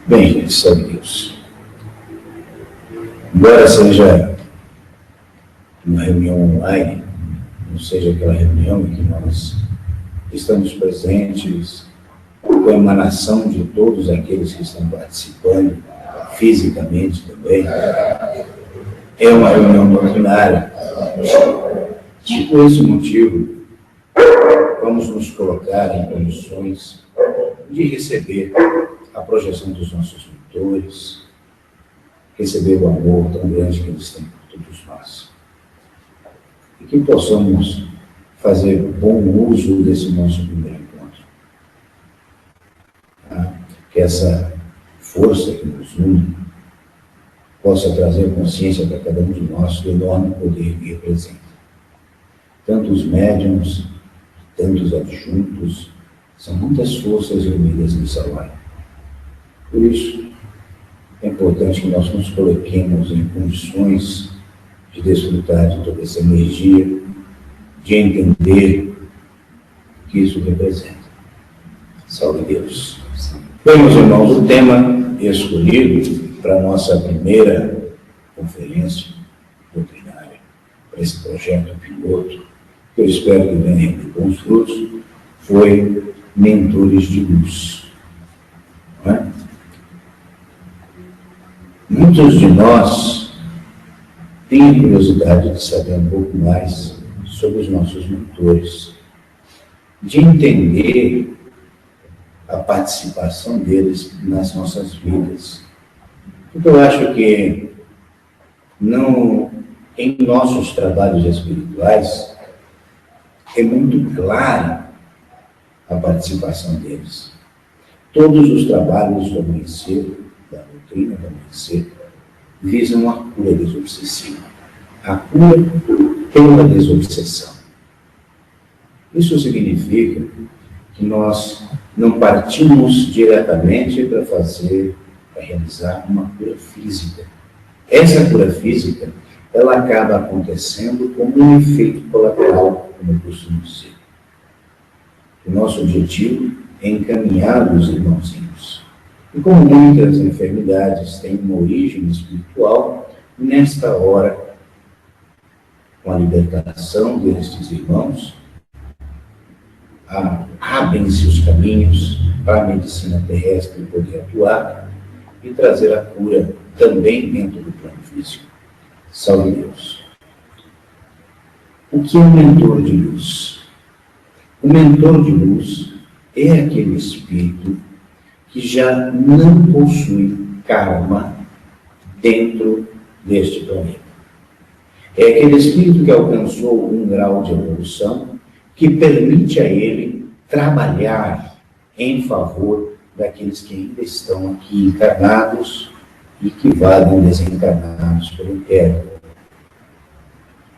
Bem, sabe Deus. Embora seja uma reunião online, não seja aquela reunião em que nós estamos presentes com a emanação de todos aqueles que estão participando, fisicamente também, é uma reunião doutrinária. Por esse motivo, vamos nos colocar em condições de receber a projeção dos nossos mentores, receber o amor tão grande que eles têm por todos nós. E que possamos fazer bom uso desse nosso primeiro encontro. Que essa força que nos une possa trazer consciência para cada um de nós do enorme poder que representa. Tantos médiuns, tantos adjuntos, são muitas forças reunidas nessa hora. Por isso, é importante que nós nos coloquemos em condições de desfrutar de toda essa energia, de entender o que isso representa. Salve Deus. Bem, meus irmãos, o tema escolhido para a nossa primeira conferência doutrinária, para esse projeto piloto, que eu espero que venha render bons frutos, foi Mentores de Luz. Não é? Muitos de nós têm curiosidade de saber um pouco mais sobre os nossos mentores, de entender a participação deles nas nossas vidas. Porque eu acho que não, em nossos trabalhos espirituais, é muito clara a participação deles. Todos os trabalhos do amanhecer, da doutrina do amanhecer, visam a cura desobsessiva. A cura pela desobsessão. Isso significa que nós não partimos diretamente para realizar uma cura física. Essa cura física, ela acaba acontecendo como um efeito colateral, como eu costumo dizer. O nosso objetivo é encaminhar os irmãozinhos. E como muitas enfermidades têm uma origem espiritual, nesta hora, com a libertação destes irmãos, abrem-se os caminhos para a medicina terrestre poder atuar e trazer a cura também dentro do plano físico. Salve Deus. O que é um mentor de luz? O mentor de luz é aquele espírito que já não possui karma dentro deste planeta. É aquele espírito que alcançou um grau de evolução que permite a ele trabalhar em favor daqueles que ainda estão aqui encarnados e que vagam desencarnados pelo terra.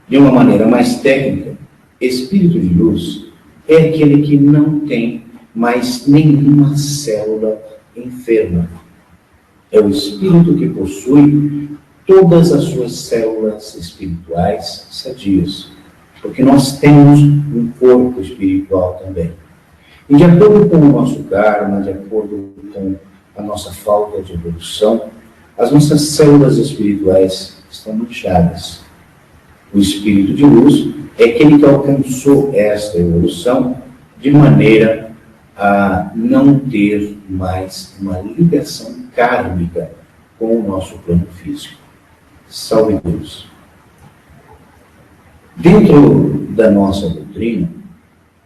De uma maneira mais técnica, espírito de luz é aquele que não tem mais nenhuma célula enferma. É o espírito que possui todas as suas células espirituais sadias, porque nós temos um corpo espiritual também. E de acordo com o nosso karma, de acordo com a nossa falta de evolução, as nossas células espirituais estão manchadas. O espírito de luz é aquele que alcançou esta evolução de maneira a não ter mais uma ligação kármica com o nosso plano físico. Salve Deus. Dentro da nossa doutrina,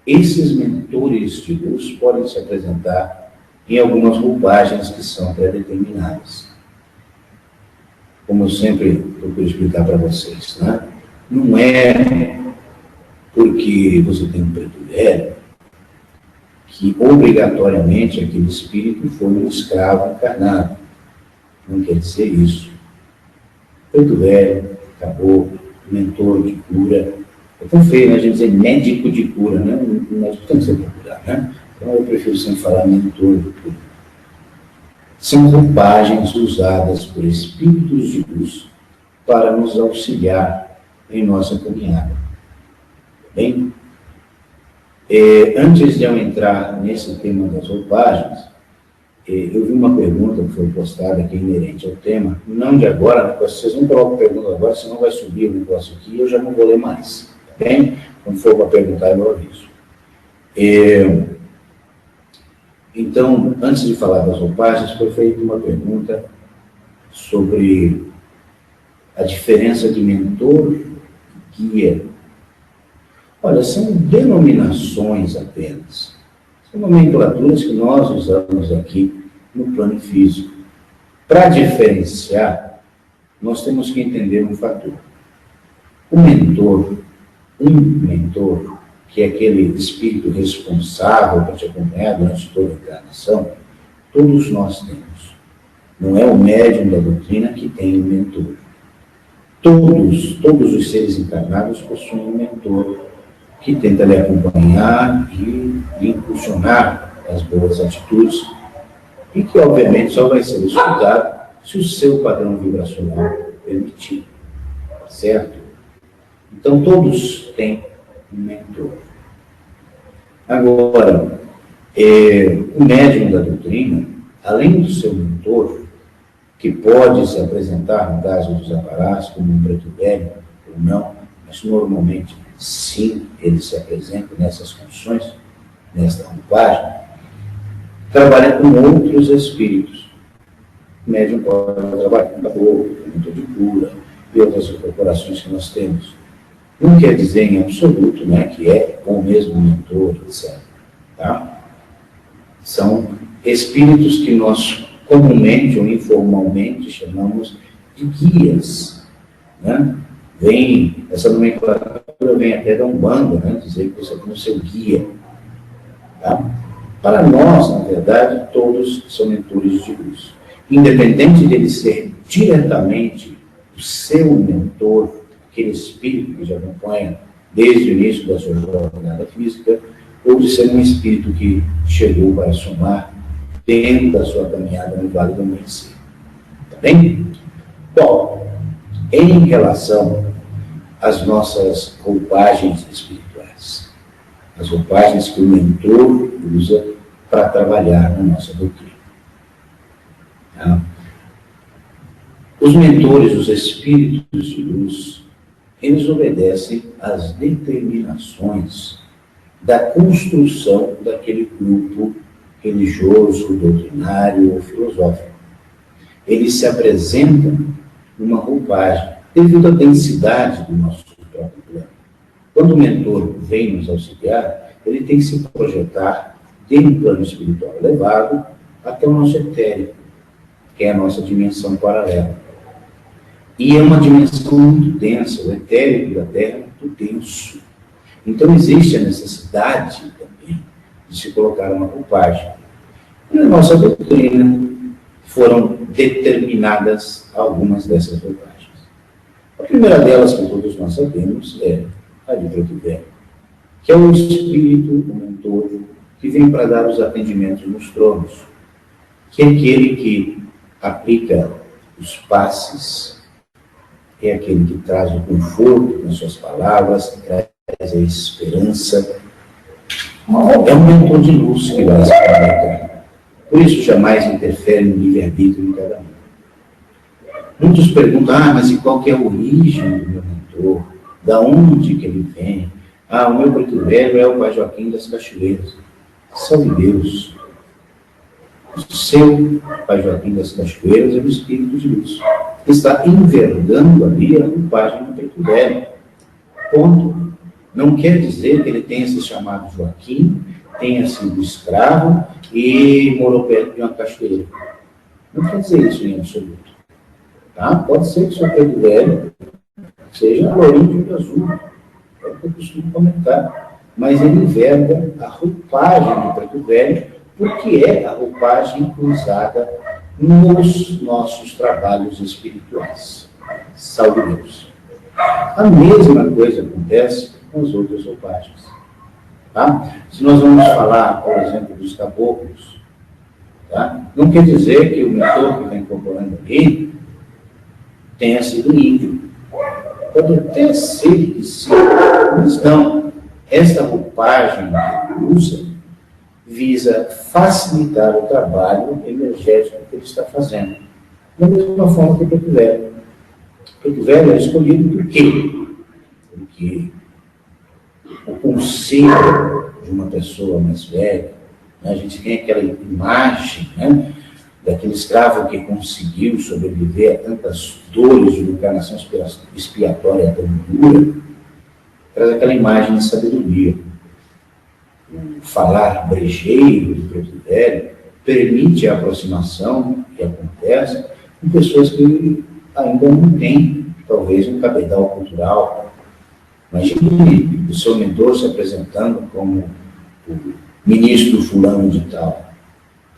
esses mentores de luz podem se apresentar em algumas roupagens que são pré-determinadas. Como eu sempre procuro explicar para vocês, né? Não é porque você tem um preto velho que obrigatoriamente aquele espírito foi um escravo encarnado. Não quer dizer isso. Preto velho, acabou, mentor de cura. É tão feio, né? A gente dizer médico de cura, né? Nós temos que procurar, né? Então eu prefiro sempre falar mentor de cura. São roupagens usadas por espíritos de luz para nos auxiliar em nossa caminhada. Bem? Antes de eu entrar nesse tema das roupagens, Eu vi uma pergunta que foi postada aqui inerente ao tema, não de agora, né? Vocês não colocam pergunta agora, senão vai subir o negócio aqui e eu já não vou ler mais, tá bem? Quando for para perguntar, eu aviso. Então, antes de falar das roupagens, foi feita uma pergunta sobre a diferença de mentor e guia. Olha, são denominações apenas. São nomenclaturas que nós usamos aqui no plano físico. Para diferenciar, nós temos que entender um fator. Um mentor, que é aquele espírito responsável para te acompanhar durante toda a encarnação, todos nós temos. Não é o médium da doutrina que tem um mentor. Todos os seres encarnados possuem um mentor que tenta lhe acompanhar e impulsionar as boas atitudes e que, obviamente, só vai ser escutado se o seu padrão vibracional permitir. Certo? Então, todos têm um mentor. Agora, o médium da doutrina, além do seu mentor, que pode se apresentar, no caso dos aparatos, como um preto velho ou não, mas normalmente, sim, ele se apresenta nessas condições, nesta roupagem, trabalha com outros espíritos. O médium pode trabalhar com caboclo, com mentor de cura e outras corporações que nós temos. Não quer dizer em absoluto, né, que é com o mesmo mentor, etc. Tá? São espíritos que nós comumente ou informalmente chamamos de guias. Né? Essa nomenclatura vem até da Umbanda, né, dizer que você tem o seu guia. Tá? Para nós, na verdade, todos são mentores de luz. Independente dele ser diretamente o seu mentor, aquele espírito que já acompanha desde o início da sua jornada física, ou de ser um espírito que chegou para somar dentro da sua caminhada no Vale do Amanhecer. Tá bem? Bom, em relação às nossas roupagens espirituais, as roupagens que o mentor usa para trabalhar na nossa doutrina. Tá? Os mentores, os espíritos de luz, eles obedecem às determinações da construção daquele grupo religioso, doutrinário ou filosófico. Eles se apresentam numa roupagem devido à densidade do nosso próprio plano. Quando o mentor vem nos auxiliar, ele tem que se projetar de um plano espiritual elevado até o nosso etérico, que é a nossa dimensão paralela. E é uma dimensão muito densa, o etérico da Terra é muito denso. Então existe a necessidade também de se colocar uma roupagem. E na nossa doutrina foram determinadas algumas dessas roupagens. A primeira delas, que todos nós sabemos, é a de preto velho, que é o espírito, o mentor, que vem para dar os atendimentos nos tronos, que é aquele que aplica os passes, é aquele que traz o conforto nas suas palavras, traz a esperança. É um mentor de luz que vai se comunicar. Por isso, jamais interfere no livre-arbítrio de cada um. Muitos perguntam, mas e qual que é a origem do meu mentor? Da onde que ele vem? O meu preto velho é o Pai Joaquim das Cachoeiras. Salve Deus! O seu Pai Joaquim das Cachoeiras é o espírito de luz. Está envergando ali a roupagem do preto velho. Ponto. Não quer dizer que ele tenha se chamado Joaquim, tenha sido escravo e morou perto de uma cachoeira. Não quer dizer isso em absoluto. Tá? Pode ser que o seu preto velho seja loirinho de azul. É o que eu costumo comentar. Mas ele enverga a roupagem do preto velho, porque é a roupagem usada nos nossos trabalhos espirituais. Salve Deus. A mesma coisa acontece com as outras roupagens. Tá? Se nós vamos falar, por exemplo, dos caboclos, tá? Não quer dizer que o mentor que está incorporando ali tenha sido índio. Pode até ser que sim, mas não. Esta roupagem que ele usa visa facilitar o trabalho energético que ele está fazendo. Da mesma forma que o preto velho. O preto velho é escolhido por quê? Porque o conselho de uma pessoa mais velha, né, a gente tem aquela imagem, né, daquele escravo que conseguiu sobreviver a tantas dores de encarnação expiatória tão dura, traz aquela imagem de sabedoria. O falar brejeiro do preto velho permite a aproximação que acontece com pessoas que ainda não têm, talvez, um cabedal cultural. Imagine o seu mentor se apresentando como o ministro fulano de tal.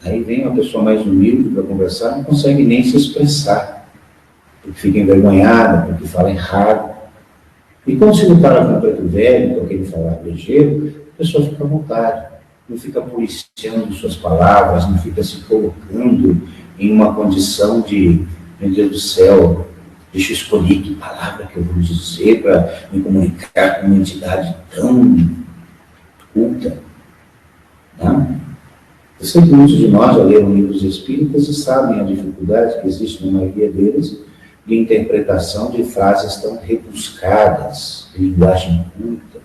Aí vem uma pessoa mais humilde para conversar, não consegue nem se expressar, porque fica envergonhada, porque fala errado. E quando se depara com o preto velho, com aquele falar brejeiro, a pessoa fica à vontade, não fica policiando suas palavras, não fica se colocando em uma condição de, meu Deus do céu, deixa eu escolher que palavra que eu vou dizer para me comunicar com uma entidade tão culta. Tá? Eu sei que muitos de nós já leram livros espíritas e sabem a dificuldade que existe na maioria deles de interpretação de frases tão rebuscadas, de linguagem culta.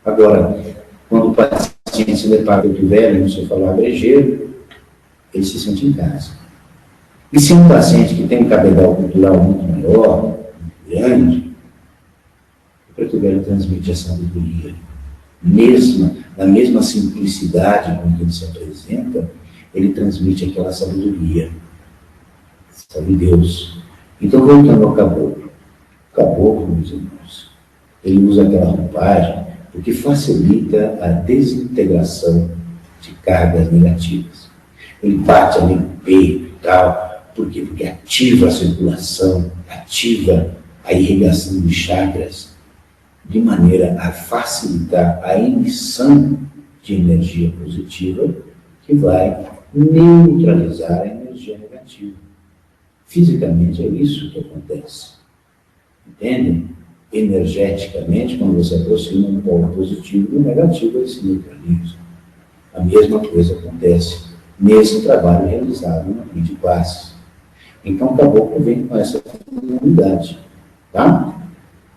Agora, quando o paciente se depara com o velho, não sei falar brejeiro, ele se sente em casa. E se um paciente que tem um cabedal cultural muito maior, muito grande, o preto velho transmite a sabedoria. Na mesma simplicidade com que ele se apresenta, ele transmite aquela sabedoria. Sabe Deus. Então, voltando ao caboclo. O caboclo, meus irmãos, ele usa aquela roupagem porque facilita a desintegração de cargas negativas. Ele bate ali no peito e tal. Por quê? Porque ativa a circulação, ativa a irrigação de chakras, de maneira a facilitar a emissão de energia positiva que vai neutralizar a energia negativa. Fisicamente é isso que acontece. Entendem? Energeticamente, quando você aproxima um polo positivo do negativo, ele se neutraliza. A mesma coisa acontece nesse trabalho realizado na vida de passes. Então, o caboclo vem com essa comunidade. Tá?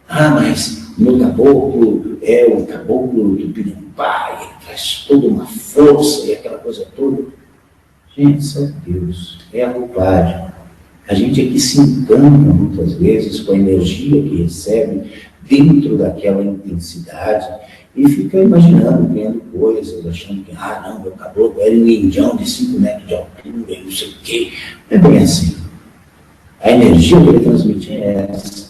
Ah, mas meu caboclo é o caboclo do Pirimpá, ele traz toda uma força e aquela coisa toda. Gente, sabe Deus, é a roupagem. A gente aqui se encanta muitas vezes com a energia que recebe dentro daquela intensidade e fica imaginando, criando coisas, achando que, não, meu caboclo era um indião de 5 metros de altura e não sei o quê. Não é bem assim. A energia que ele transmite é essa.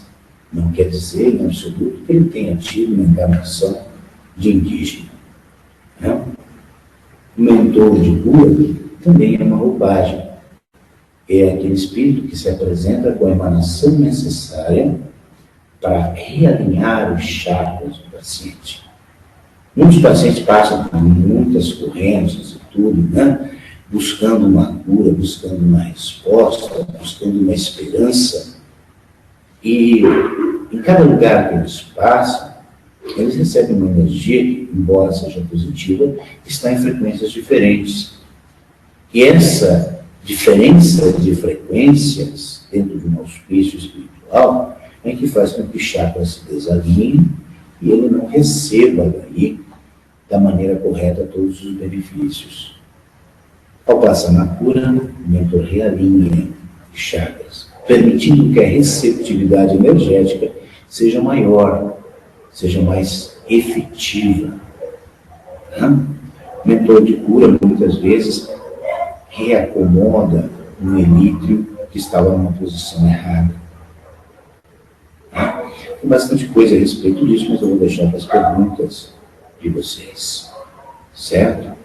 Não quer dizer, em absoluto, que ele tenha tido uma encarnação de indígena. Não? O mentor de cura também é uma roupagem. É aquele espírito que se apresenta com a emanação necessária para realinhar os chakras do paciente. Muitos pacientes passam por muitas correntes e tudo, né? Buscando uma cura, buscando uma resposta, buscando uma esperança. E em cada lugar que eles passam, eles recebem uma energia que, embora seja positiva, está em frequências diferentes. E essa diferença de frequências dentro de um auspício espiritual é que faz com que o chakra se desalinhe e ele não receba daí da maneira correta todos os benefícios. Ao passar na cura, o mentor realinha os chakras, permitindo que a receptividade energética seja maior, seja mais efetiva. O mentor de cura, muitas vezes, reacomoda um elítrio que estava numa posição errada. Tem bastante coisa a respeito disso, mas eu vou deixar para as perguntas de vocês. Certo?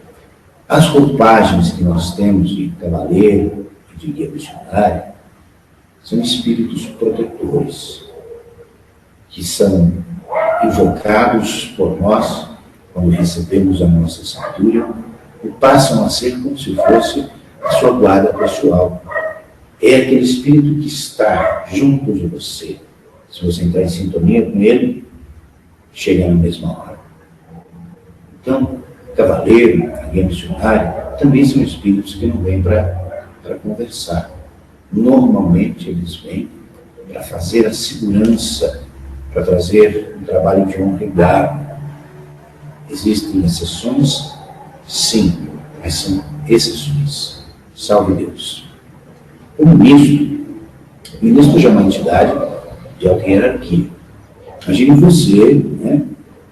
As roupagens que nós temos de cavaleiro e de guia missionário são espíritos protetores, que são invocados por nós quando recebemos a nossa assinatura e passam a ser como se fosse a sua guarda pessoal. É aquele espírito que está junto de você. Se você entrar em sintonia com ele, chega na mesma hora. Então, cavaleiro, a guia missionária, também são espíritos que não vêm para conversar. Normalmente eles vêm para fazer a segurança, para trazer um trabalho de honra e guarda. Existem exceções? Sim, mas são exceções. Salve Deus. O ministro já é uma entidade de alta hierarquia. Imagine você, né,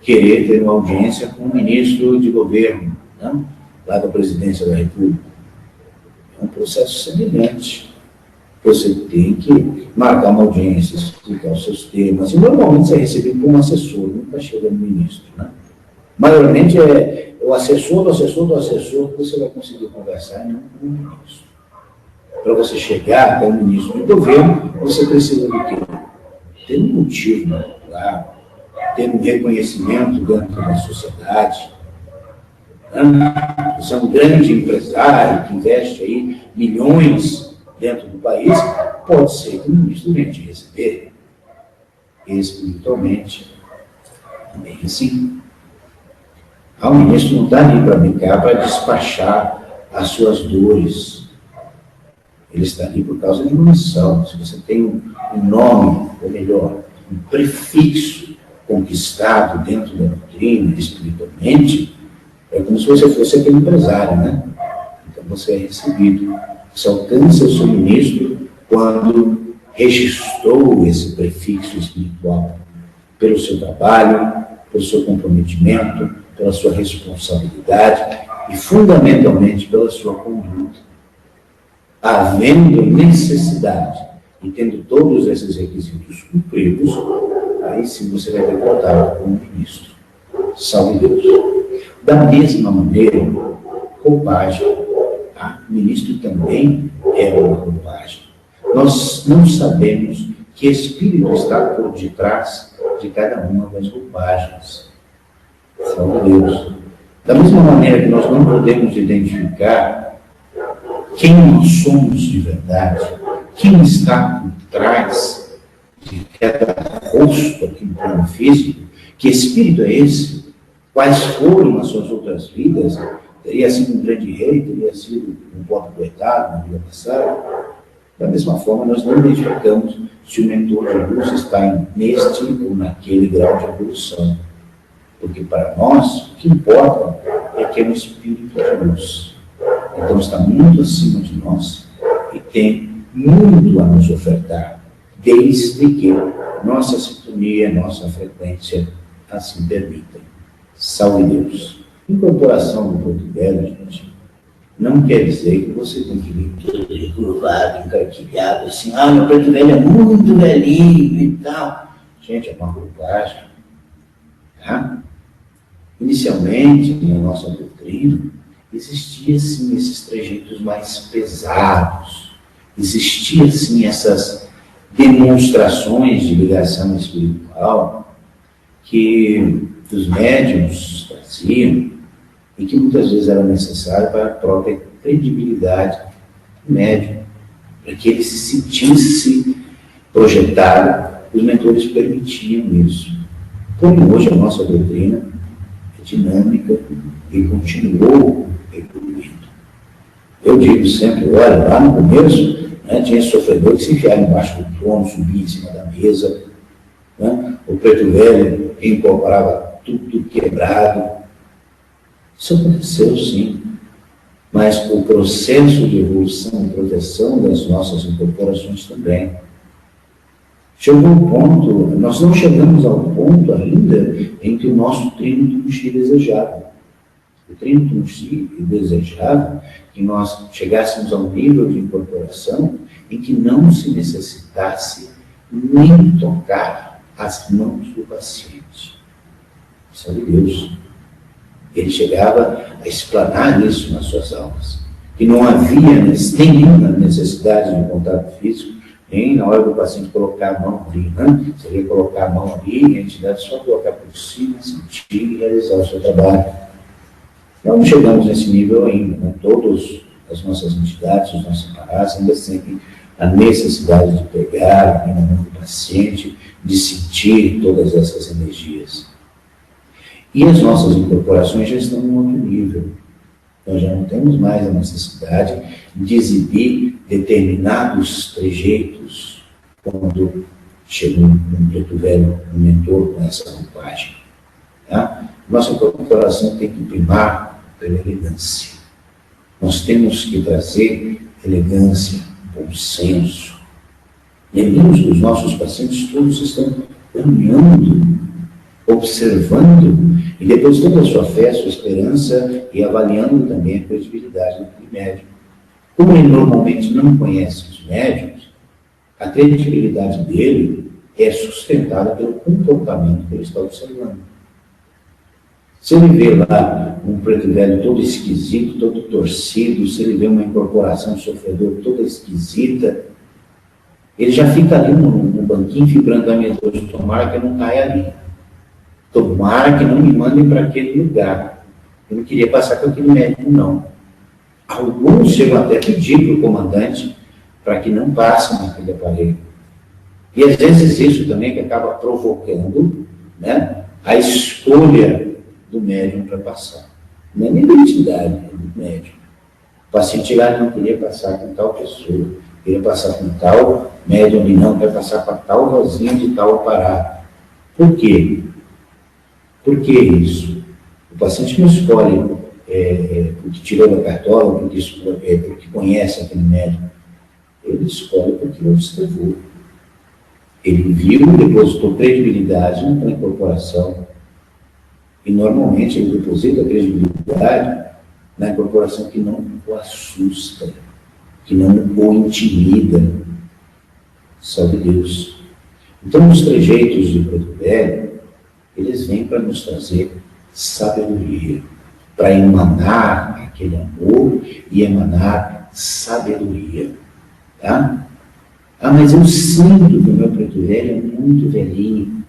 querer ter uma audiência com um ministro de governo, não? Lá da presidência da República. É um processo semelhante. Você tem que marcar uma audiência, explicar os seus temas, e normalmente você é recebido por um assessor, nunca chega no ministro, né? Maiormente é o assessor do assessor do assessor que você vai conseguir conversar, e não com o ministro. Para você chegar até o ministro do governo, você precisa do quê? Ter um motivo, claro, ter um reconhecimento dentro da sociedade. Você é um grande empresário que investe aí milhões dentro do país, pode ser que o ministro venha te receber. Espiritualmente, também assim. O ministro não está ali para brincar, para despachar as suas dores. Ele está ali por causa de uma missão. Se você tem um nome, ou melhor, um prefixo conquistado dentro da doutrina, espiritualmente, é como se você fosse aquele empresário, né? Então você é recebido. Você alcança o seu ministro quando registrou esse prefixo espiritual pelo seu trabalho, pelo seu comprometimento, pela sua responsabilidade e, fundamentalmente, pela sua conduta. Havendo necessidade e tendo todos esses requisitos cumpridos, aí sim você vai ter contato com o ministro. Salve Deus. Da mesma maneira, roupagem. O ministro também é uma roupagem. Nós não sabemos que espírito está por detrás de cada uma das roupagens. Salve Deus. Da mesma maneira que nós não podemos identificar quem nós somos de verdade, quem está por trás de cada rosto aqui no plano físico, que espírito é esse? Quais foram as suas outras vidas? Teria sido um grande rei, teria sido um pobre coitado na vida passada. Da mesma forma, nós não identificamos se o mentor de luz está neste ou naquele grau de evolução. Porque para nós, o que importa é que é um espírito de luz. Então está muito acima de nós e tem muito a nos ofertar, desde que nossa sintonia, nossa frequência assim permitem. Salve Deus. Incorporação do Porto Velho, gente, não quer dizer que você tem que vir todo recurvado, encarquilhado, assim, meu Porto Velho é muito velhinho e tal. Gente, é uma roupagem. Tá? Inicialmente, na nossa doutrina, existia, sim, esses trejeitos mais pesados. Existia, sim, essas demonstrações de ligação espiritual que os médiuns traziam e que muitas vezes era necessário para a própria credibilidade do médium, para que ele se sentisse projetado. Os mentores permitiam isso. Como hoje a nossa doutrina é dinâmica e continuou evoluindo. Eu digo sempre, olha, lá no começo, né, tinha sofredor que se enfiava embaixo do trono, subia em cima da mesa, né? O preto velho incorporava tudo quebrado. Isso aconteceu, sim. Mas o processo de evolução e proteção das nossas incorporações também. Chegou um ponto, nós não chegamos ao ponto ainda em que o nosso trino Tumxi desejava. O trino Tumxi desejava que nós chegássemos a um nível de incorporação em que não se necessitasse nem tocar as mãos do paciente. Sabe Deus? Ele chegava a explanar isso nas suas aulas. Que não havia nenhuma necessidade de contato físico, nem na hora do paciente colocar a mão ali, né? Você ia colocar a mão ali e a entidade só colocar por cima, sentir e realizar o seu trabalho. Nós não chegamos nesse nível ainda, né? Todas as nossas entidades, os nossos aparatos, ainda sentem a necessidade de pegar na mão do paciente, de sentir todas essas energias. E as nossas incorporações já estão em outro nível. Nós já não temos mais a necessidade de exibir determinados trejeitos quando chega um preto velho, um mentor com essa roupagem. Tá? Nossa incorporação tem que primar pela elegância. Nós temos que trazer elegância, bom senso. Lembramos que os nossos pacientes todos estão olhando, observando, e depois tendo a sua fé, a sua esperança, e avaliando também a credibilidade daquele médium. Como ele normalmente não conhece os médiums, a credibilidade dele é sustentada pelo comportamento que ele está observando. Se ele vê lá um preto velho todo esquisito, todo torcido, se ele vê uma incorporação sofredora toda esquisita, ele já fica ali no banquinho vibrando a minha Deus, tomara que eu não caia ali. Tomara que não me mandem para aquele lugar. Eu não queria passar com aquele médico, não. Alguns chegam até a pedir para o comandante para que não passem naquele aparelho. E às vezes isso também que acaba provocando, né, a escolha do médium para passar. Não é nem da entidade, é do médium. O paciente lá não queria passar com tal pessoa, queria passar com tal médium ali, não, quer passar com tal vozinha de tal aparato. Por quê? Por que isso? O paciente não escolhe porque tirou da cartola, porque conhece aquele médium. Ele escolhe porque observou. Ele viu, depositou credibilidade na incorporação. E normalmente ele deposita a credibilidade na incorporação que não o assusta, que não o intimida. Salve Deus. Então, os trejeitos de preto velho, eles vêm para nos trazer sabedoria, para emanar aquele amor e emanar sabedoria. Tá? Ah, mas eu sinto que o meu preto velho é muito velhinho.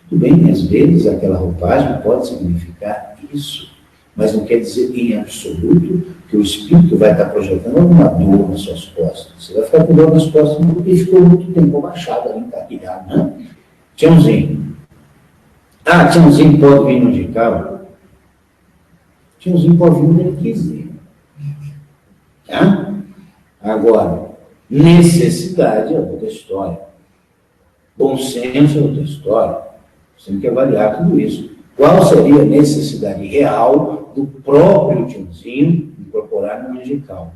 Tudo bem, às vezes aquela roupagem pode significar isso, mas não quer dizer em absoluto que o espírito vai estar projetando alguma dor nas suas costas. Você vai ficar com dor nas costas porque ficou muito tempo abaixado ali, encarquilhado, né? Tiãozinho. Ah, Tiãozinho pode vir no Dical? Tiãozinho pode vir onde ele quiser. Tá? Agora, necessidade é outra história. Bom senso é outra história. Você tem que avaliar tudo isso. Qual seria a necessidade real do próprio Tiãozinho incorporar no Angelical?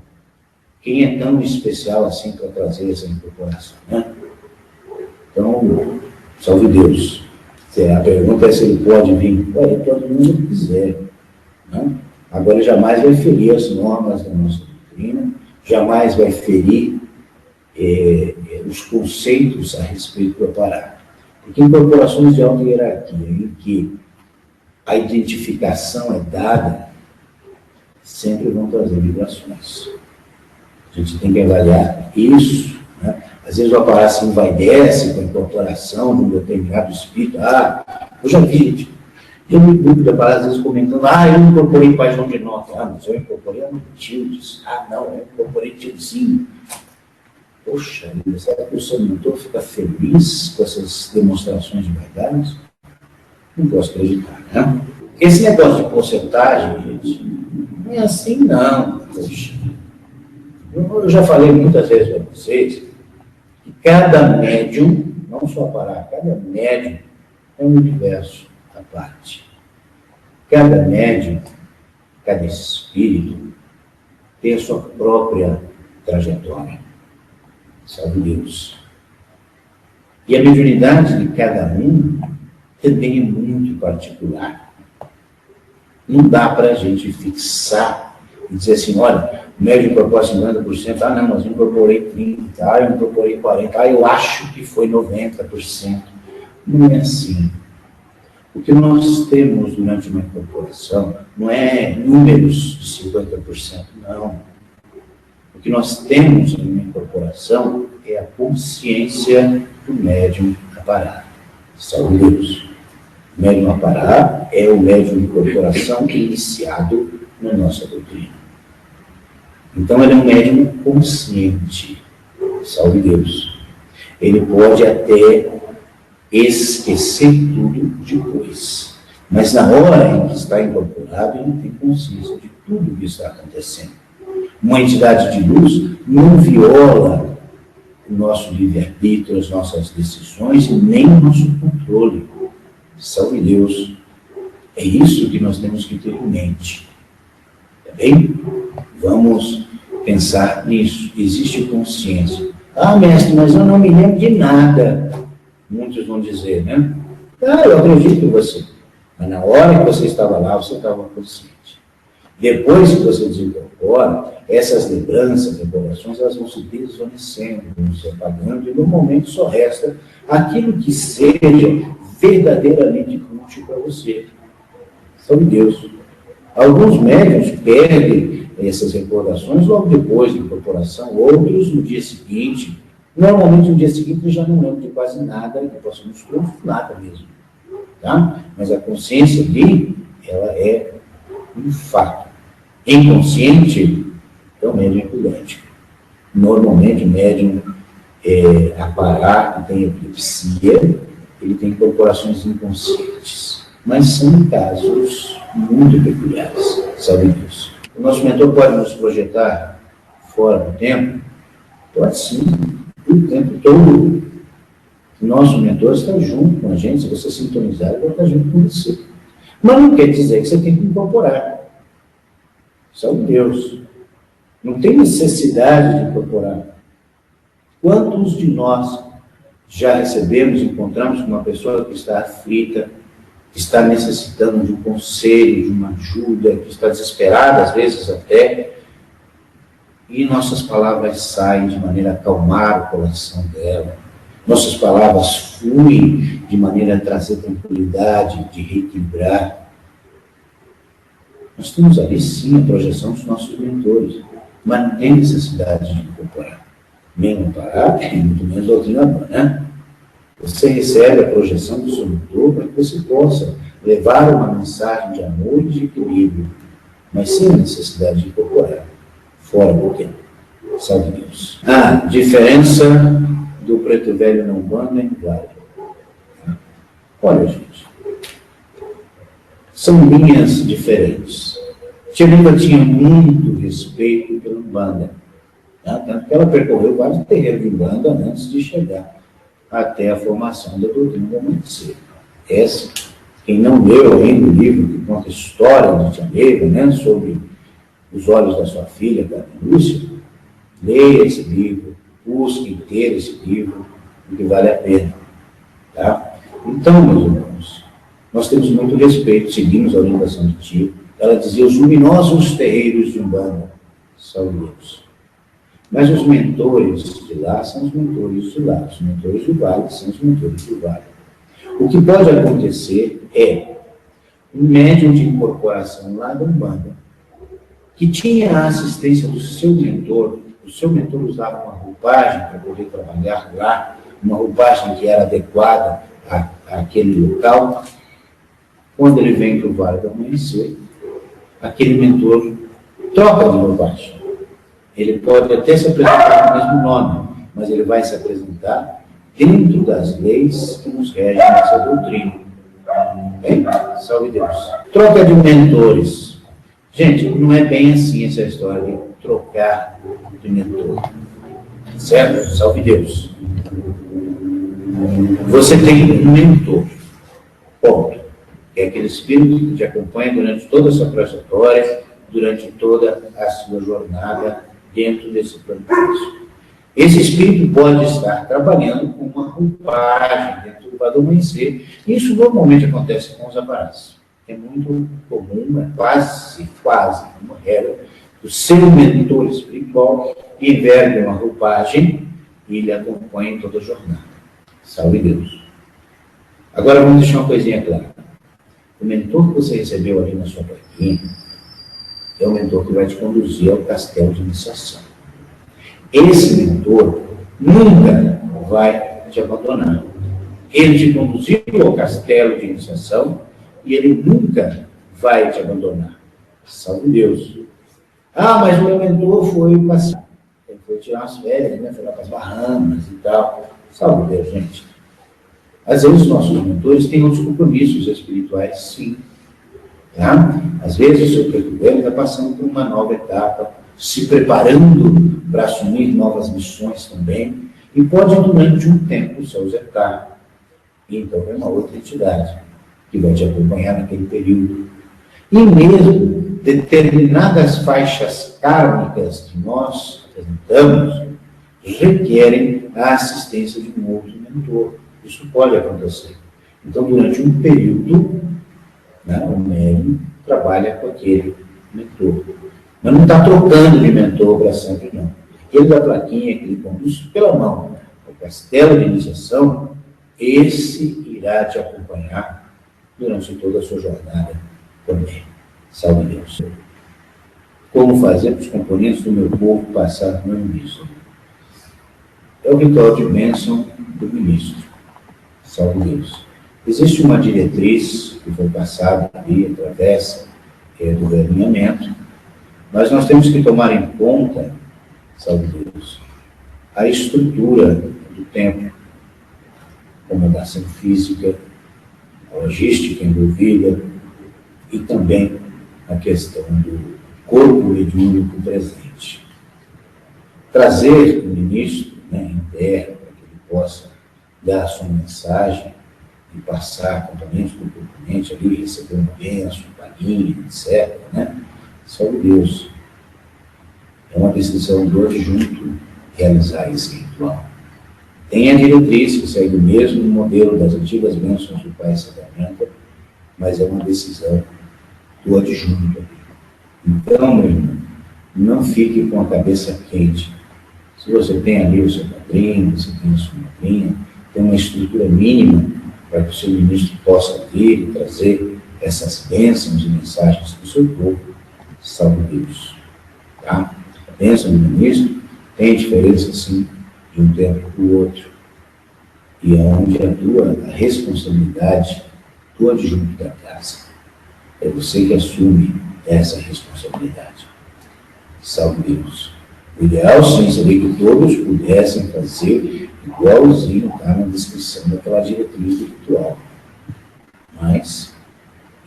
Quem é tão especial assim para trazer essa incorporação, né? Então, salve Deus. A pergunta é se ele pode vir. Ele pode vir onde ele quiser. Né? Agora, ele jamais vai ferir as normas da nossa doutrina, jamais vai ferir os conceitos a respeito do aparato. Porque incorporações de alta hierarquia, em que a identificação é dada, sempre vão trazer vibrações. A gente tem que avaliar isso. Né? Às vezes o aparato se envaidece com a incorporação de um determinado espírito. Ah, eu já vi, gente. Eu me dúvida, às vezes comentando, eu não incorporei Pai João de Nota. Mas eu incorporei a Matildes. Não, eu incorporei Tiozinho. Poxa, será que o seu mentor fica feliz com essas demonstrações de verdade? Não posso acreditar, né? Esse negócio de porcentagem, gente, não é assim não. Poxa. Eu já falei muitas vezes para vocês que cada médium, não só parar, cada médium é um universo à parte. Cada médium, cada espírito tem a sua própria trajetória. Salve Deus. E a mediunidade de cada um também é muito particular. Não dá para a gente fixar e dizer assim, olha, o médium incorpora 50%, não, mas eu incorporei 30%, eu incorporei 40%, eu acho que foi 90%. Não é assim. O que nós temos durante uma incorporação não é números de 50%, não. O que nós temos em uma incorporação é a consciência do médium a parar. Salve Deus. O médium a parar é o médium de incorporação iniciado na nossa doutrina. Então, ele é um médium consciente. Salve Deus. Ele pode até esquecer tudo depois. Mas na hora em que está incorporado, ele tem consciência de tudo o que está acontecendo. Uma entidade de luz não viola o nosso livre-arbítrio, as nossas decisões e nem o nosso controle. Salve Deus. É isso que nós temos que ter em mente. Tá bem? Vamos pensar nisso. Existe consciência. Ah, mestre, mas eu não me lembro de nada. Muitos vão dizer, né? Ah, eu acredito em você. Mas na hora que você estava lá, você estava consciente. Depois que você desincorpora, essas lembranças, recordações, elas vão se desvanecendo, vão se apagando, e normalmente só resta aquilo que seja verdadeiramente útil para você. Salve Deus. Alguns médiuns perdem essas recordações logo depois da incorporação, outros no dia seguinte. Normalmente no dia seguinte eu já não lembro de quase nada, que possa nos nada mesmo. Tá? Mas a consciência ali, ela é um fato. Inconsciente é o médium epiléptico. Normalmente o médium aparato, que tem epilepsia, ele tem incorporações inconscientes. Mas são casos muito peculiares, sabe disso. O nosso mentor pode nos projetar fora do tempo? Pode sim, o tempo todo. O nosso mentor está junto com a gente, se você sintonizar, ele vai estar junto com você. Mas não quer dizer que você tem que incorporar. Salve Deus. Não tem necessidade de incorporar. Quantos de nós já recebemos, encontramos com uma pessoa que está aflita, que está necessitando de um conselho, de uma ajuda, que está desesperada, às vezes até, e nossas palavras saem de maneira a acalmar o coração dela. Nossas palavras fluem de maneira a trazer tranquilidade, de reequilibrar. Nós temos ali sim a projeção dos nossos mentores, mas não tem necessidade de incorporar. Nem amparar, e muito menos doutrinador, né? Você recebe a projeção do seu mentor para que você possa levar uma mensagem de amor e de equilíbrio, mas sem a necessidade de incorporar, fora do tempo. Salve Deus. A diferença do preto velho na Umbanda é inválida. Olha, gente, são linhas diferentes. Tia Linda tinha muito respeito pela Umbanda, tá? Tanto que ela percorreu vários terreiros de Umbanda antes de chegar até a formação da doutrina do amanhecer. Essa, quem não leu ainda o livro que conta a história de Tia Neiva, né, sobre os olhos da sua filha, Carmen Lúcia, leia esse livro, busque ter esse livro, porque vale a pena. Tá? Então, meus irmãos, nós temos muito respeito, seguimos a orientação de Tia. Ela dizia, os luminosos terreiros de Umbanda, salve Deus. Mas os mentores de lá são os mentores de lá, os mentores do vale são os mentores do vale. O que pode acontecer é um médium de incorporação lá da Umbanda, que tinha a assistência do seu mentor, o seu mentor usava uma roupagem para poder trabalhar lá, uma roupagem que era adequada àquele local. Quando ele vem para o Vale do Amanhecer, aquele mentor troca de roupagem. Ele pode até se apresentar com o mesmo nome, mas ele vai se apresentar dentro das leis que nos regem nessa doutrina. Bem? Salve Deus. Troca de mentores. Gente, não é bem assim essa história de trocar de mentor. Certo? Salve Deus. Você tem um mentor. Ponto. É aquele espírito que te acompanha durante toda a sua trajetória, durante toda a sua jornada dentro desse plano físico. Esse espírito pode estar trabalhando com uma roupagem dentro do Vale do Amanhecer. Isso normalmente acontece com os aparatos. É muito comum, é quase uma regra, o seu mentor espiritual envergue uma roupagem e ele acompanha em toda a jornada. Salve Deus. Agora vamos deixar uma coisinha clara. O mentor que você recebeu ali na sua plaquinha é o mentor que vai te conduzir ao castelo de iniciação. Esse mentor nunca vai te abandonar. Ele te conduziu ao castelo de iniciação e ele nunca vai te abandonar. Salve Deus. Ah, mas o meu mentor foi passear. Ele foi tirar umas férias, né? Foi lá para as Bahamas e tal. Salve Deus, gente. Às vezes, nossos mentores têm outros compromissos espirituais, sim. Tá? Às vezes, o seu preto velho está passando por uma nova etapa, se preparando para assumir novas missões também, e pode, durante um tempo, se ausentar. E então, é uma outra entidade que vai te acompanhar naquele período. E mesmo determinadas faixas kármicas que nós apresentamos requerem a assistência de um outro mentor. Isso pode acontecer. Então, durante um período, né, o médium trabalha com aquele mentor. Mas não está trocando de mentor para sempre, não. Aquele da plaquinha que ele conduz pela mão, o castelo de iniciação, esse irá te acompanhar durante toda a sua jornada também. Salve Deus. Como fazer para os componentes do meu povo passar no meu ministro? É o ritual de bênção do ministro. Salve Deus. Existe uma diretriz que foi passada ali através do realinhamento, mas nós temos que tomar em conta, salve Deus, a estrutura do templo, a acomodação física, a logística envolvida e também a questão do corpo mediúnico presente. Trazer o ministro, interno, para que ele possa dar a sua mensagem e passar componente do componente ali, receber um benção, um paninho, etc. Salve Deus. É uma decisão do adjunto realizar esse ritual. Tem a diretriz que segue o mesmo modelo das antigas bênçãos do Pai Sacramento, mas é uma decisão do adjunto. Então, meu irmão, não fique com a cabeça quente. Se você tem ali o seu padrinho, você tem a sua madrinha, tem uma estrutura mínima para que o seu ministro possa vir e trazer essas bênçãos e mensagens para o seu povo, salve Deus. Tá? A bênção do ministro tem diferença, sim, de um tempo para o outro. E é onde atua a responsabilidade do adjunto da casa. É você que assume essa responsabilidade. Salve Deus. O ideal, sim, seria que todos pudessem fazer igualzinho está na descrição daquela diretriz do ritual. Mas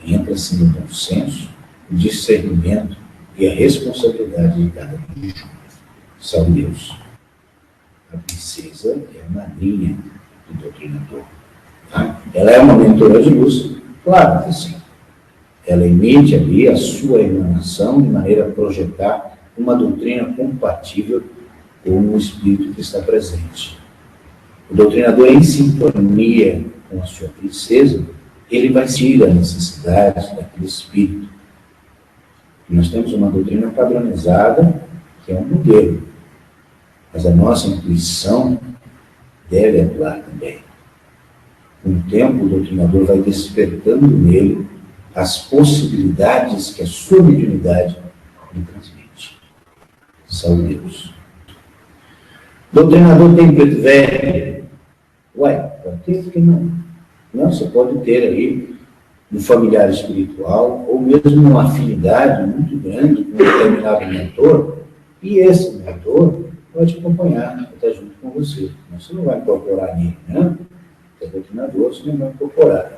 entra, sim, o bom senso, o discernimento e a responsabilidade de cada adjunto. Salve Deus. A princesa é a madrinha do doutrinador. Tá? Ela é uma mentora de luz? Claro que sim. Ela emite ali a sua emanação de maneira a projetar uma doutrina compatível com o espírito que está presente. O doutrinador, em sintonia com a sua princesa, ele vai sentir a necessidade daquele espírito. E nós temos uma doutrina padronizada, que é um modelo. Mas a nossa intuição deve atuar também. Com o tempo, o doutrinador vai despertando nele as possibilidades que a sua mediunidade lhe transmite. Salve Deus. Doutrinador tem preto velho? Ué, pode ter, por que não? Não, você pode ter aí um familiar espiritual ou mesmo uma afinidade muito grande com um determinado mentor, e esse mentor pode acompanhar, está junto com você. Mas você não vai incorporar nele, né? É doutrinador, você não vai incorporar.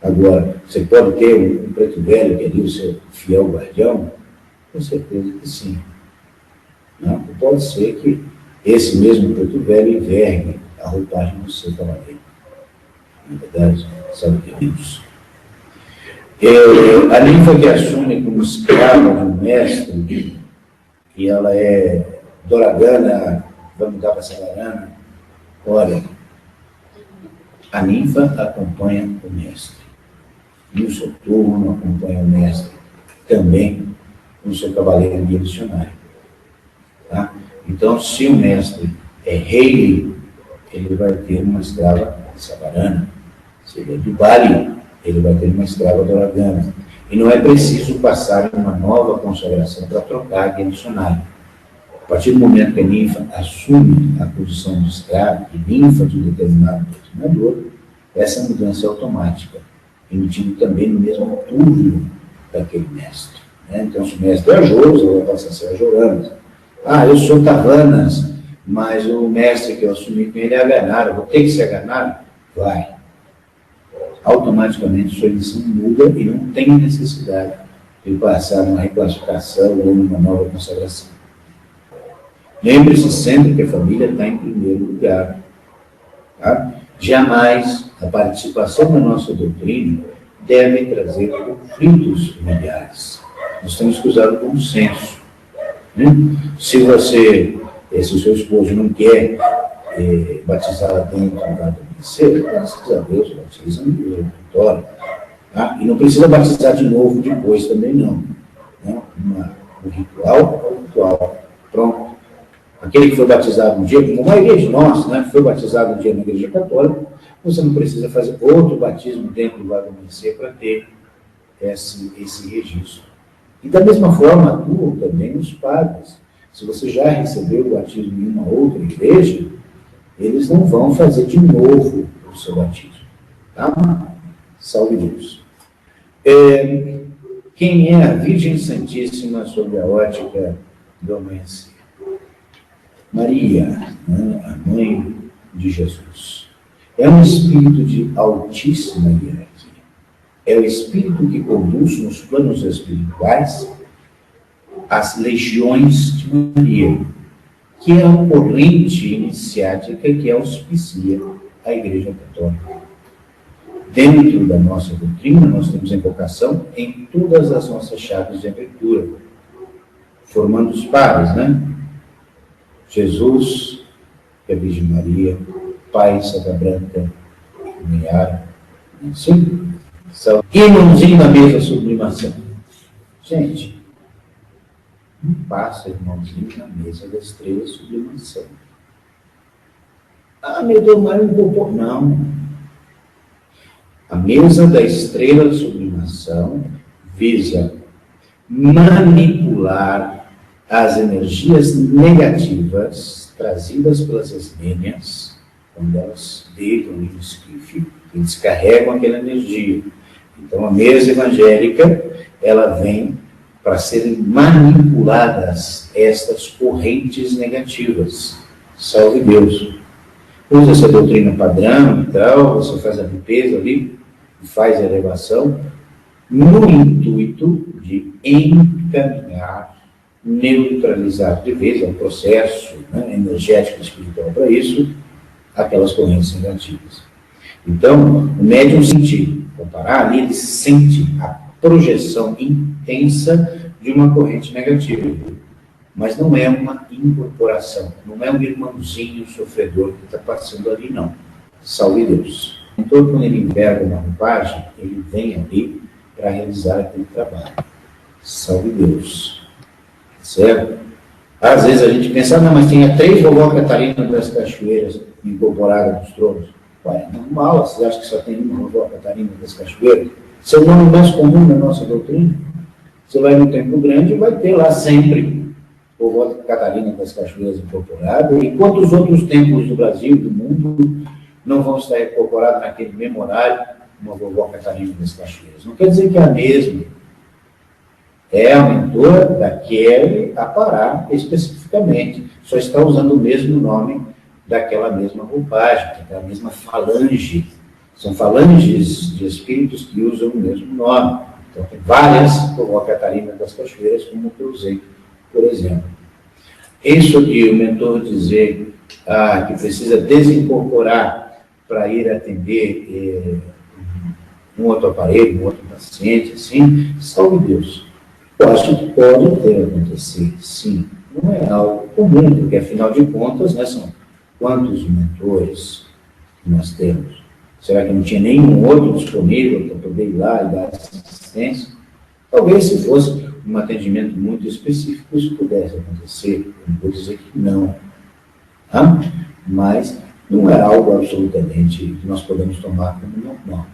Agora, você pode ter um preto velho que é ali o seu fiel guardião? Com certeza que sim. Não? Pode ser que esse mesmo preto velho envergue a roupagem do seu cavaleiro. Na verdade, sabe o que é isso? A ninfa que assume como escrava de um mestre, e ela é doragana, vamos dar para Savarana. Olha, a ninfa acompanha o mestre. E o seu turno acompanha o mestre também no seu cavaleiro guia missionário. Tá? Então, se o mestre é rei, ele vai ter uma escrava savarana. Se ele é do Bali, ele vai ter uma escrava doragana. E não é preciso passar uma nova consagração para trocar a guia missionário. A partir do momento que a ninfa assume a posição de escravo e ninfa de um determinado doutrinador, essa mudança é automática, emitindo também no mesmo turno daquele mestre. Né? Então, se o mestre é Ajoros, ela vai passar a ser Ajoranas. Ah, eu sou Tavanas, mas o mestre que eu assumi com ele é Aganar, eu vou ter que ser Aganar? Vai. automaticamente sua missão muda e não tem necessidade de passar numa reclassificação ou numa nova consagração. Lembre-se sempre que a família está em primeiro lugar. Tá? Jamais a participação na nossa doutrina deve trazer conflitos familiares. Nós temos que usar o bom senso. Né? Se o seu esposo não quer batizar dentro do lado do ministério, graças a Deus, batiza no oratório. Tá? E não precisa batizar de novo depois também, não. Né? O ritual é o ritual. Pronto. Aquele que foi batizado um dia, como a maioria de nós, né, foi batizado um dia na Igreja Católica, você não precisa fazer outro batismo dentro do lado do ministério para ter esse registro. E da mesma forma, atuam também os padres. Se você já recebeu o batismo em uma outra igreja, eles não vão fazer de novo o seu batismo. Tá? Salve Deus. Quem é a Virgem Santíssima sob a ótica do amanhecer? Maria, né, a mãe de Jesus. É um espírito de altíssima hierarquia. É o espírito que conduz nos planos espirituais as legiões de Maria, que é a corrente iniciática que auspicia a Igreja Católica. Dentro da nossa doutrina, nós temos invocação em todas as nossas chaves de abertura, formando os pares, né? Jesus, que é a Virgem Maria, Pai, Santa Branca, Meara, sim? Irmãozinho na mesa, sublimação. Gente, não passa irmãozinho na mesa da estrela sublimação. Ah, meu Deus, mas eu vou. Não. A mesa da estrela sublimação visa manipular as energias negativas trazidas pelas asmênias, quando elas deitam no esquife, e descarregam aquela energia. Então, a mesa evangélica, ela vem para serem manipuladas estas correntes negativas. Salve Deus. Usa essa doutrina padrão e tal, você faz a limpeza ali, faz a elevação, no intuito de encaminhar, neutralizar de vez, é um processo, né, energético e espiritual para isso, aquelas correntes negativas. Então, o médium sentir, comparar ali, ele sente a projeção intensa de uma corrente negativa, mas não é uma incorporação, não é um irmãozinho sofredor que está passando ali, não. Salve Deus. Então, quando ele enverga uma roupagem, ele vem ali para realizar aquele trabalho. Salve Deus. Certo? Às vezes a gente pensa, não, mas tinha 3 vovó Catarina das Cachoeiras incorporadas nos tronos. Ué, é normal, vocês acham que só tem uma vovó Catarina das Cachoeiras? Esse é o nome mais comum da nossa doutrina. Você vai no Templo Grande e vai ter lá sempre vovó Catarina das Cachoeiras incorporada, e quantos outros templos do Brasil, do mundo, não vão estar incorporados naquele mesmo horário, uma vovó Catarina das Cachoeiras? Não quer dizer que é a mesma. É a mentora daquele apará especificamente. Só está usando o mesmo nome daquela mesma roupagem, daquela mesma falange. São falanges de espíritos que usam o mesmo nome. Então, tem várias, como a Catarina das Cachoeiras, como eu usei, por exemplo. Isso de o mentor dizer que precisa desincorporar para ir atender um outro aparelho, um outro paciente, assim, salve Deus. Eu acho que pode ter acontecido, sim. Não é algo comum, porque, afinal de contas, né, são quantos mentores que nós temos? Será que não tinha nenhum outro disponível para poder ir lá e dar assistência? Talvez, se fosse um atendimento muito específico, isso pudesse acontecer. Eu não vou dizer que não. Tá? Mas não é algo absolutamente que nós podemos tomar como normal.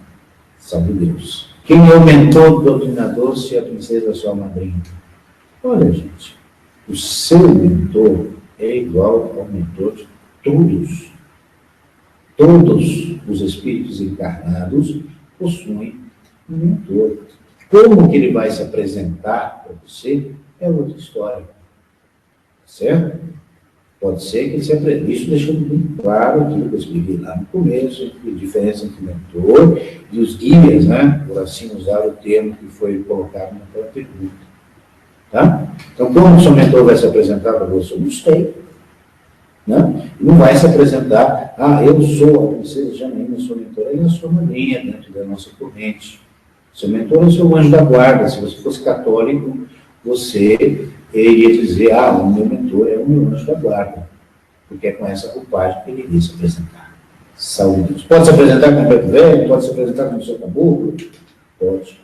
Salve Deus. Quem é o mentor do doutrinador se a princesa é sua madrinha? Olha, gente, o seu mentor é igual ao mentor de todos. Todos os espíritos encarnados possuem um mentor. Como que ele vai se apresentar para você é outra história. Certo? Pode ser que você aprenda isso, deixando bem claro aquilo que eu escrevi lá no começo, a diferença entre mentor e os guias, né? Por assim usar o termo que foi colocado naquela pergunta. Tá? Então, como o seu mentor vai se apresentar para você? Eu não sei. Né? Não vai se apresentar, eu sou a princesa Janaína, sou mentora, ele é a sua madrinha dentro da nossa corrente. Seu mentor é o seu anjo da guarda. Se você fosse católico, você iria dizer, o meu mentor é o meu anjo da guarda, porque é com essa roupagem que ele iria se apresentar. Saúde a Deus. Pode se apresentar com o preto velho, pode se apresentar com o seu caboclo? Pode.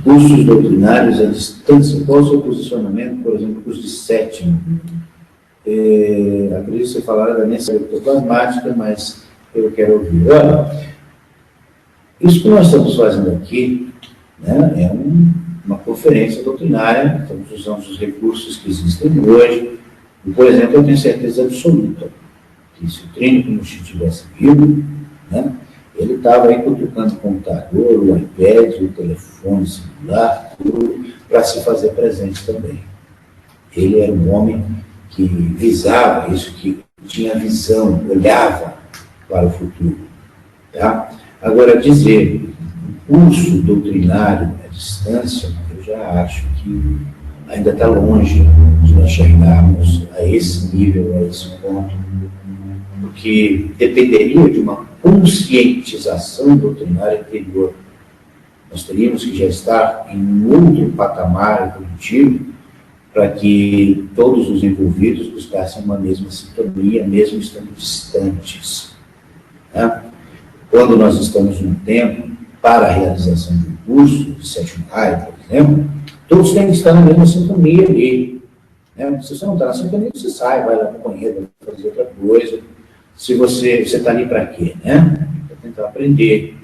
Cursos doutrinários à distância, qual o seu posicionamento, por exemplo, curso de sétimo? Acredito que você falaram da necessidade ectoplasmática, mas eu quero ouvir. Olha, isso que nós estamos fazendo aqui, né, é uma conferência doutrinária, estamos usando os recursos que existem hoje, e, por exemplo, eu tenho certeza absoluta que se o Trino não estivesse vivo, né, ele estava aí cutucando o computador, o iPad, o telefone celular, tudo, para se fazer presente também. Ele era um homem que visava isso, que tinha visão, olhava para o futuro. Tá? Agora, dizer curso doutrinário à distância, eu já acho que ainda está longe de nós chegarmos a esse nível, a esse ponto, porque dependeria de uma conscientização doutrinária anterior. Nós teríamos que já estar em outro patamar evolutivo para que todos os envolvidos buscassem uma mesma sintonia, mesmo estando distantes. Né? Quando nós estamos num tempo para a realização de um curso, de sétimo raio, por exemplo, todos têm que estar na mesma sintonia ali. Né? Se você não está na sintonia, você sai, vai lá para o banheiro, vai fazer outra coisa. Se você está ali para quê? Né? Para tentar aprender.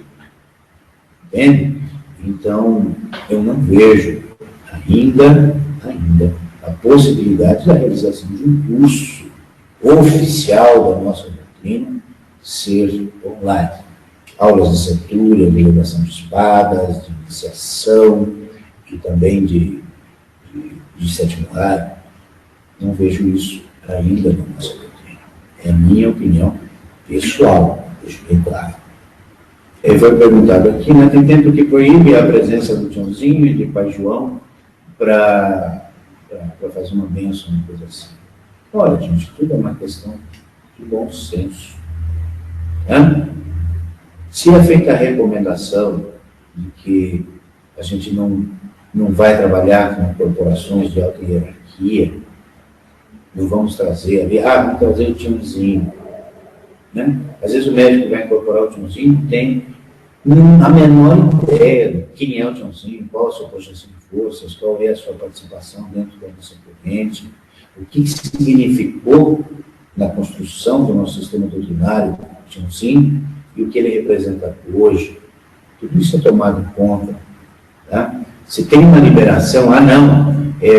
Entende? Então, eu não vejo ainda a possibilidade da realização de um curso oficial da nossa doutrina ser online. Aulas de cintura, de elevação de espadas, de iniciação e também de sétimo raio. Não vejo isso ainda na nossa doutrina. É a minha opinião pessoal, deixo bem claro. Foi perguntado aqui, né, tem tempo que proíbe a presença do Tiãozinho e de Pai João para fazer uma bênção, uma coisa assim. Olha, gente, tudo é uma questão de bom senso. Né? Se é feita a recomendação de que a gente não vai trabalhar com corporações de alta hierarquia, não vamos trazer ali, vamos trazer o Tiãozinho. Né? Às vezes o médico vai incorporar o Tiãozinho, tem a menor ideia de quem é o Tiãozinho, qual a sua projeção de forças, qual é a sua participação dentro da nossa corrente, o que significou na construção do nosso sistema doutrinário o Tiãozinho e o que ele representa hoje. Tudo isso é tomado em conta. Tá? Se tem uma liberação,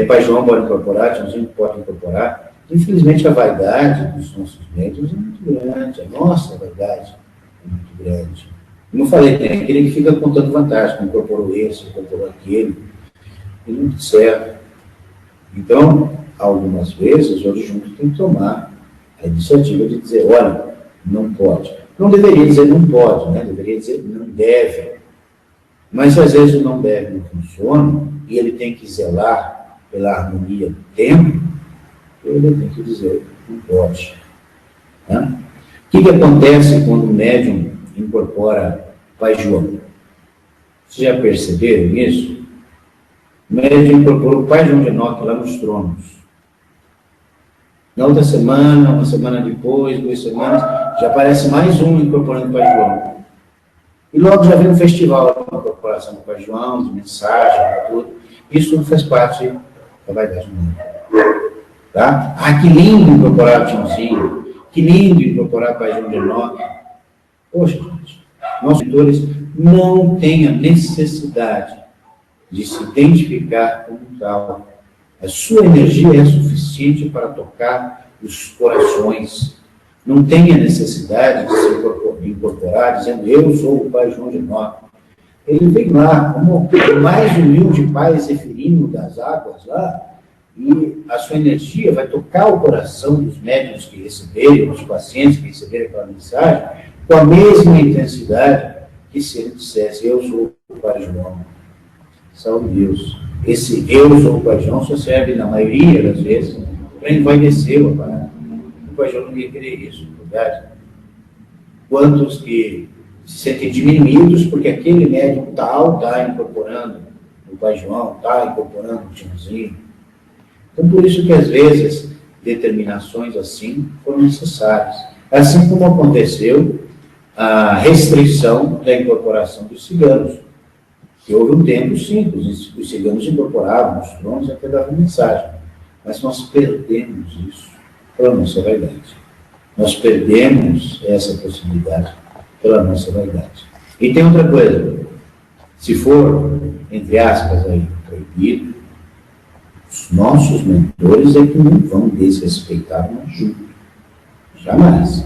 Pai João pode incorporar, Tiãozinho pode incorporar. Infelizmente, a vaidade dos nossos médiuns é muito grande, a nossa vaidade é muito grande. Como eu falei, tem aquele que fica contando vantagem, que incorporou esse, incorporou aquele, e não serve. Então, algumas vezes, o adjunto tem que tomar a iniciativa de dizer, olha, não pode. Não deveria dizer não pode, né? Deveria dizer não deve. Mas, às vezes, o não deve não funciona, e ele tem que zelar pela harmonia do tempo, ele tem que dizer não pode. Né? O que acontece quando o médium incorpora Pai João? Vocês já perceberam isso? O médium incorporou o Pai João de Enoque lá nos tronos. Na outra semana, uma semana depois, 2 semanas, já aparece mais um incorporando o Pai João. E logo já vem um festival com a incorporação do Pai João, de mensagem, tudo. Isso não faz parte da vaidade humana. Tá? Que lindo incorporar o Tiãozinho, que lindo incorporar o Pai João de Enoque. Poxa, gente, nossos mentores não têm a necessidade de se identificar como tal. A sua energia é suficiente para tocar os corações. Não tem a necessidade de se incorporar dizendo, eu sou o Pai João de Enoque. Ele vem lá, como o mais humilde pai zeferino das águas lá, e a sua energia vai tocar o coração dos médicos que receberem, dos pacientes que receberem aquela mensagem, com a mesma intensidade que se ele dissesse: eu sou o Pai João. Salve Deus. Esse eu sou o Pai João só serve, na maioria das vezes, para envaidecer o aparato. O Pai João não ia querer isso, na verdade. Quantos que se sentem diminuídos porque aquele médico tal está incorporando o Pai João, está incorporando o Tiozinho. Então, por isso que, às vezes, determinações assim foram necessárias. Assim como aconteceu a restrição da incorporação dos ciganos. Que houve um tempo, sim, os ciganos incorporavam os tronos e até davam mensagem. Mas nós perdemos isso pela nossa vaidade. Nós perdemos essa possibilidade pela nossa vaidade. E tem outra coisa. Se for, entre aspas, aí, proibido, os nossos mentores é que não vão desrespeitar o ajuda. Jamais.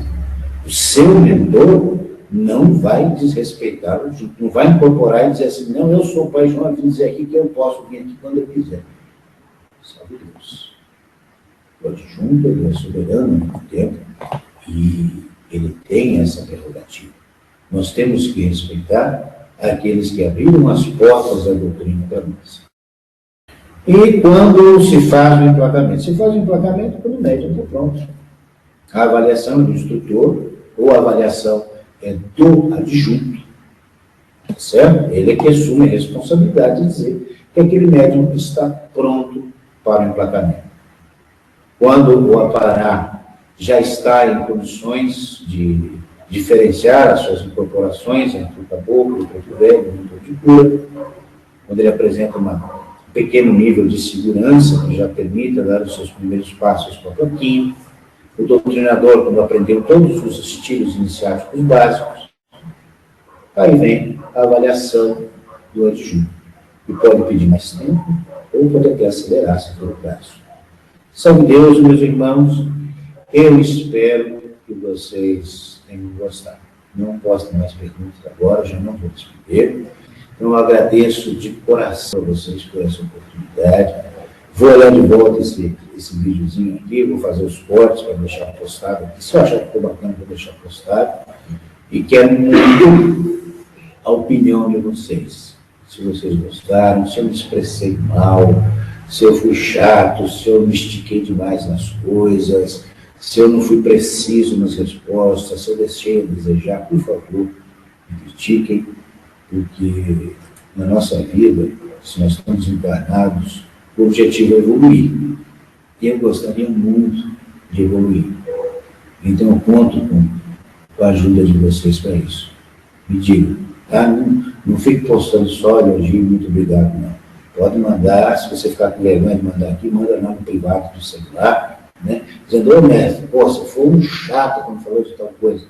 O seu mentor não vai desrespeitar o ajuda. Não vai incorporar e dizer assim: não, eu sou o Pai João, vim dizer aqui que eu posso vir aqui quando eu quiser. Salve Deus. O adjunto, ele é soberano no tempo e ele tem essa prerrogativa. Nós temos que respeitar aqueles que abriram as portas da doutrina para nós. E quando se faz o emplacamento? Se faz o emplacamento quando o médium está pronto. A avaliação é do instrutor ou a avaliação é do adjunto. Certo? Ele é que assume a responsabilidade de dizer que aquele médium está pronto para o emplacamento. Quando o apará já está em condições de diferenciar as suas incorporações entre o caboclo, o preto velho, o mentor de cura, quando ele apresenta um pequeno nível de segurança que já permita dar os seus primeiros passos para o plaquinho, o doutrinador, quando aprendeu todos os estilos iniciáticos básicos, aí vem a avaliação do adjunto, que pode pedir mais tempo ou pode até acelerar se for o caso. Salve Deus, meus irmãos, eu espero que vocês tenham gostado. Não gostem mais perguntas agora, já não vou responder. Então, eu agradeço de coração a vocês por essa oportunidade. Vou olhar de volta esse videozinho aqui, vou fazer os cortes para deixar postado aqui. Se eu achar que ficou bacana, vou deixar postado. E quero muito a opinião de vocês. Se vocês gostaram, se eu me expressei mal, se eu fui chato, se eu me estiquei demais nas coisas, se eu não fui preciso nas respostas, se eu deixei a desejar, por favor, me critiquem, porque na nossa vida, se nós estamos encarnados, o objetivo é evoluir. E eu gostaria muito de evoluir. Então eu conto com a ajuda de vocês para isso. Me digam, tá? Não fique postando só elogio, muito obrigado, não. Pode mandar, se você ficar com vergonha de mandar aqui, manda lá no privado do celular, né? Dizendo: ô mestre, pô, você foi um chato quando falou de tal coisa. Não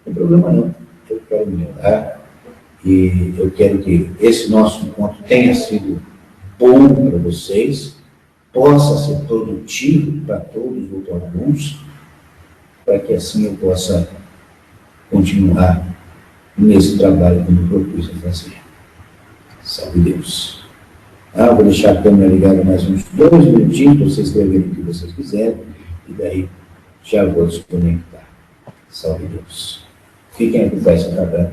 tem problema não, eu quero melhorar e eu quero que esse nosso encontro tenha sido bom para vocês, possa ser produtivo para todos os alunos, para que assim eu possa continuar nesse trabalho que me propus a fazer. Salve Deus. Vou deixar a câmera ligada mais uns 2 minutinhos para vocês escreverem o que vocês quiserem, e daí já vou desconectar. Salve Deus. Fiquem aí com o Pai Santo Abraão.